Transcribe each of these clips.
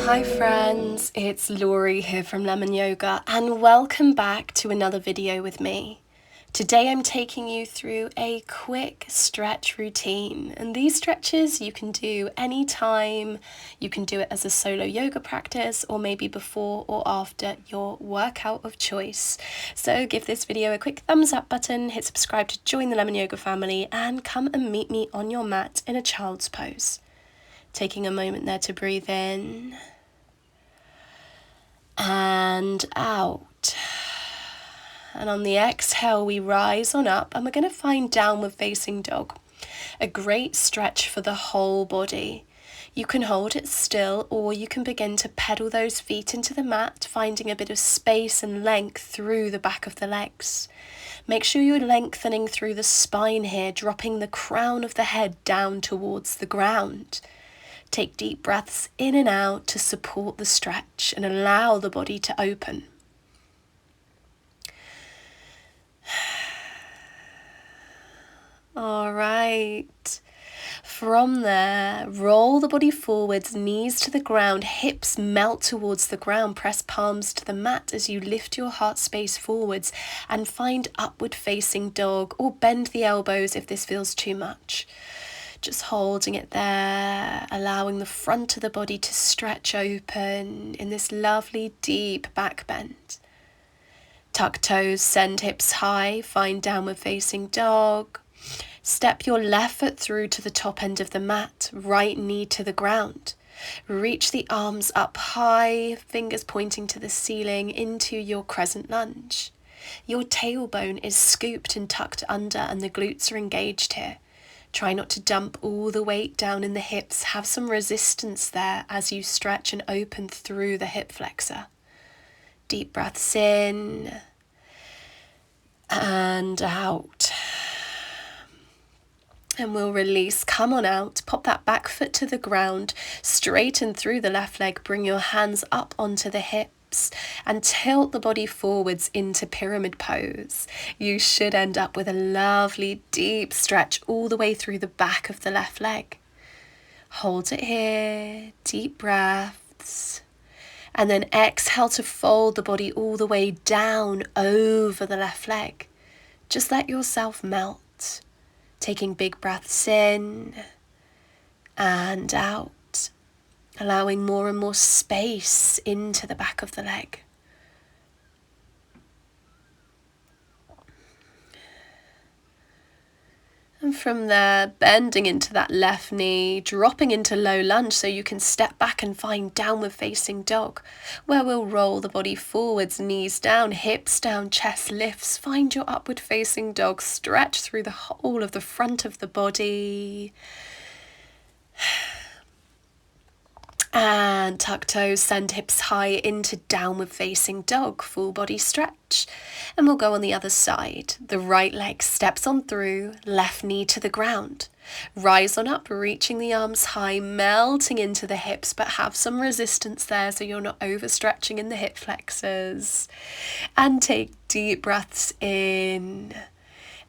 Hi friends, it's Laurie here from Lemon Yoga and welcome back to another video with me. Today I'm taking you through a quick stretch routine, and these stretches you can do anytime. You can do it as a solo yoga practice or maybe before or after your workout of choice. So give this video a quick thumbs up button, hit subscribe to join the Lemon Yoga family, and come and meet me on your mat in a child's pose. Taking a moment there to breathe in and out. And on the exhale, we rise on up and we're going to find downward facing dog. A great stretch for the whole body. You can hold it still or you can begin to pedal those feet into the mat, finding a bit of space and length through the back of the legs. Make sure you're lengthening through the spine here, dropping the crown of the head down towards the ground. Take deep breaths in and out to support the stretch and allow the body to open. All right. From there, roll the body forwards, knees to the ground, hips melt towards the ground. Press palms to the mat as you lift your heart space forwards and find upward facing dog, or bend the elbows if this feels too much. Just holding it there, allowing the front of the body to stretch open in this lovely deep back bend. Tuck toes, send hips high, find downward facing dog. Step your left foot through to the top end of the mat, right knee to the ground. Reach the arms up high, fingers pointing to the ceiling into your crescent lunge. Your tailbone is scooped and tucked under and the glutes are engaged here. Try not to dump all the weight down in the hips. Have some resistance there as you stretch and open through the hip flexor. Deep breaths in and out. And we'll release. Come on out. Pop that back foot to the ground. Straighten through the left leg. Bring your hands up onto the hips and tilt the body forwards into pyramid pose. You should end up with a lovely deep stretch all the way through the back of the left leg. Hold it here, deep breaths, and then exhale to fold the body all the way down over the left leg. Just let yourself melt, taking big breaths in and out. Allowing more and more space into the back of the leg. And from there, bending into that left knee, dropping into low lunge so you can step back and find downward facing dog, where we'll roll the body forwards, knees down, hips down, chest lifts. Find your upward facing dog, stretch through the whole of the front of the body. And tuck toes, send hips high into downward facing dog, full body stretch. And we'll go on the other side. The right leg steps on through, left knee to the ground. Rise on up, reaching the arms high, melting into the hips, but have some resistance there so you're not overstretching in the hip flexors. And take deep breaths in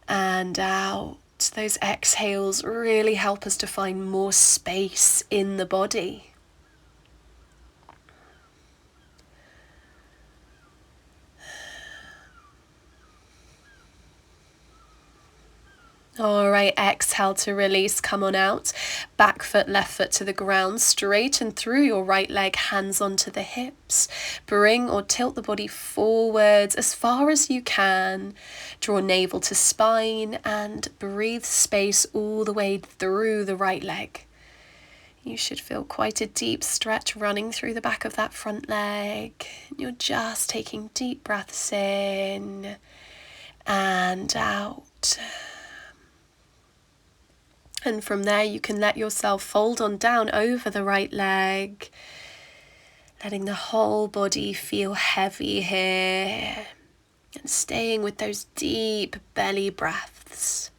and out. Those exhales really help us to find more space in the body. All right, exhale to release, come on out. Back foot, left foot to the ground, straighten through your right leg, hands onto the hips. Bring or tilt the body forwards as far as you can. Draw navel to spine and breathe space all the way through the right leg. You should feel quite a deep stretch running through the back of that front leg. You're just taking deep breaths in and out. And from there you can let yourself fold on down over the right leg, letting the whole body feel heavy here, and staying with those deep belly breaths.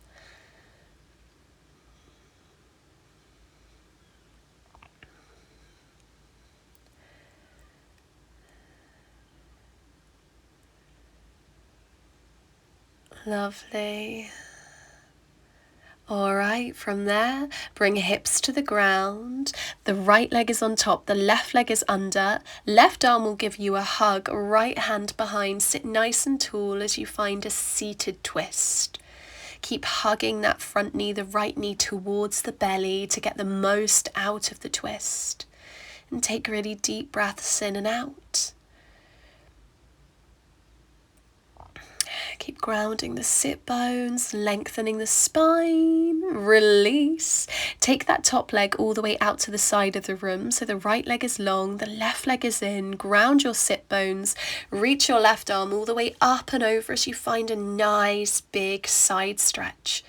Lovely. All right, from there, bring hips to the ground. The right leg is on top, the left leg is under. Left arm will give you a hug, right hand behind. Sit nice and tall as you find a seated twist. Keep hugging that front knee, the right knee towards the belly to get the most out of the twist. And take really deep breaths in and out. Keep grounding the sit bones, lengthening the spine, release. Take that top leg all the way out to the side of the room. So the right leg is long, the left leg is in. Ground your sit bones, reach your left arm all the way up and over as you find a nice big side stretch.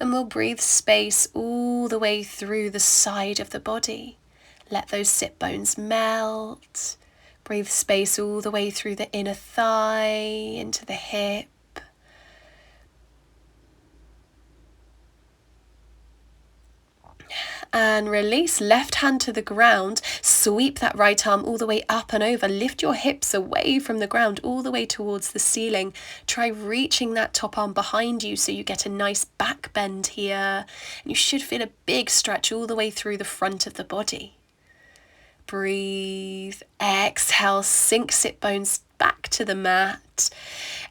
And we'll breathe space all the way through the side of the body. Let those sit bones melt. Breathe space all the way through the inner thigh, into the hip. And release, left hand to the ground, sweep that right arm all the way up and over, lift your hips away from the ground all the way towards the ceiling. Try reaching that top arm behind you so you get a nice back bend here. And you should feel a big stretch all the way through the front of the body. Breathe, exhale, sink sit bones back to the mat,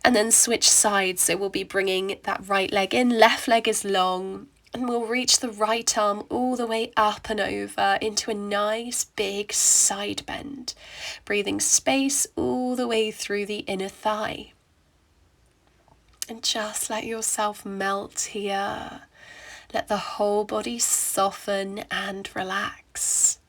and then switch sides. So we'll be bringing that right leg in, left leg is long. And we'll reach the right arm all the way up and over into a nice big side bend. Breathing space all the way through the inner thigh. And just let yourself melt here. Let the whole body soften and relax.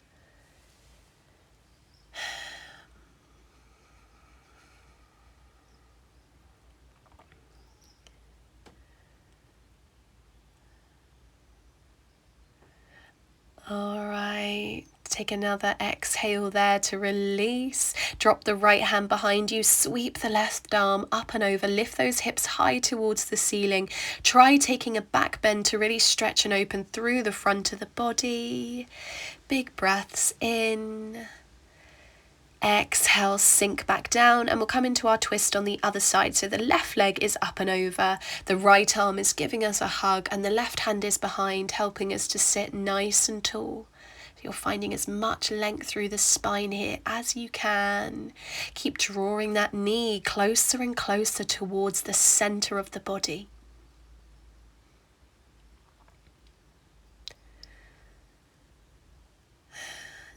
All right, take another exhale there to release. Drop the right hand behind you, sweep the left arm up and over, lift those hips high towards the ceiling. Try taking a back bend to really stretch and open through the front of the body. Big breaths in. Exhale, sink back down, and we'll come into our twist on the other side. So the left leg is up and over, the right arm is giving us a hug, and the left hand is behind, helping us to sit nice and tall. So you're finding as much length through the spine here as you can. Keep drawing that knee closer and closer towards the center of the body.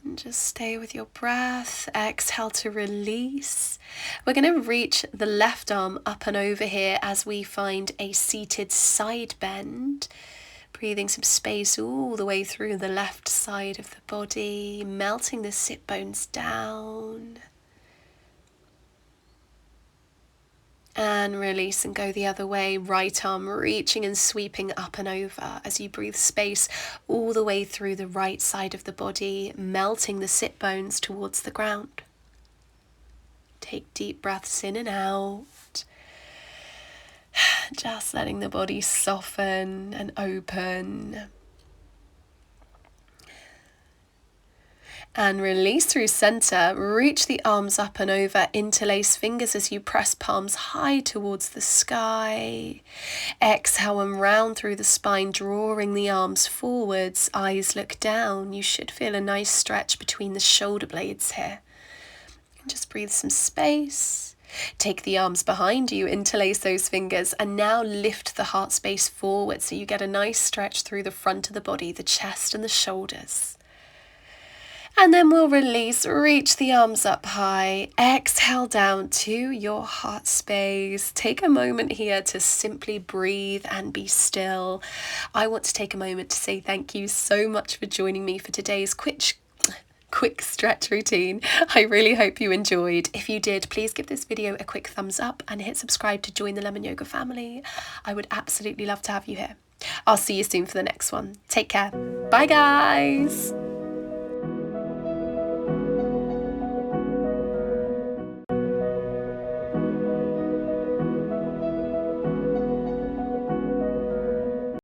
And just stay with your breath. Exhale to release. We're going to reach the left arm up and over here as we find a seated side bend. Breathing some space all the way through the left side of the body, melting the sit bones down. And release and go the other way. Right arm reaching and sweeping up and over as you breathe space all the way through the right side of the body, melting the sit bones towards the ground. Take deep breaths in and out. Just letting the body soften and open. And release through center. Reach the arms up and over, interlace fingers as you press palms high towards the sky. Exhale and round through the spine, drawing the arms forwards, eyes look down. You should feel a nice stretch between the shoulder blades here. And just breathe some space. Take the arms behind you, interlace those fingers, and now lift the heart space forward so you get a nice stretch through the front of the body, the chest and the shoulders. And then we'll release, reach the arms up high, exhale down to your heart space. Take a moment here to simply breathe and be still. I want to take a moment to say thank you so much for joining me for today's quick stretch routine. I really hope you enjoyed. If you did, please give this video a quick thumbs up and hit subscribe to join the Lemon Yoga family. I would absolutely love to have you here. I'll see you soon for the next one. Take care. Bye guys.